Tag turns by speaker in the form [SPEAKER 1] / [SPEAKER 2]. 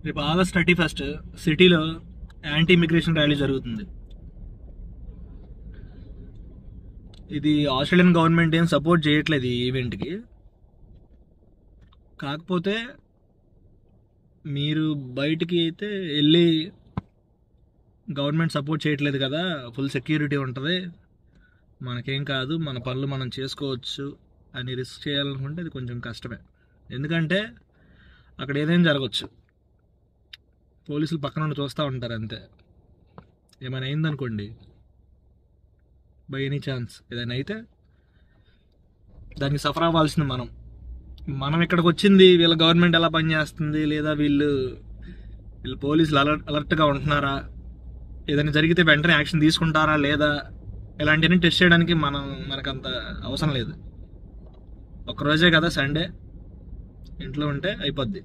[SPEAKER 1] రేపు August 31 సిటీలో anti immigration rally జరుగుతుంది. ఇది ఆస్ట్రేలియన్ గవర్నమెంట్ ఏం సపోర్ట్ చేయట్లేదు ఈ ఈవెంట్కి. కాకపోతే మీరు బయటికి అయితే వెళ్ళి గవర్నమెంట్ సపోర్ట్ చేయట్లేదు కదా, ఫుల్ సెక్యూరిటీ ఉంటుంది, మనకేం కాదు, మన పనులు మనం చేసుకోవచ్చు అని రిస్క్ చేయాలనుకుంటే అది కొంచెం కష్టమే. ఎందుకంటే అక్కడ ఏదైనా జరగచ్చు, పోలీసులు పక్కన నుండి చూస్తూ ఉంటారు అంతే. ఏమైనా అయిందనుకోండి, బై ఎనీ ఛాన్స్ ఏదైనా అయితే దానికి సఫర్ అవ్వాల్సింది మనం ఇక్కడికి వచ్చింది వీళ్ళ గవర్నమెంట్ ఎలా పనిచేస్తుంది, లేదా వీళ్ళు పోలీసులు అలర్ట్గా ఉంటున్నారా, ఏదైనా జరిగితే వెంటనే యాక్షన్ తీసుకుంటారా లేదా, ఇలాంటివన్నీ టెస్ట్ చేయడానికి మనకంత అవసరం లేదు. ఒక్కరోజే కదా సండే, ఇంట్లో ఉంటే అయిపోద్ది.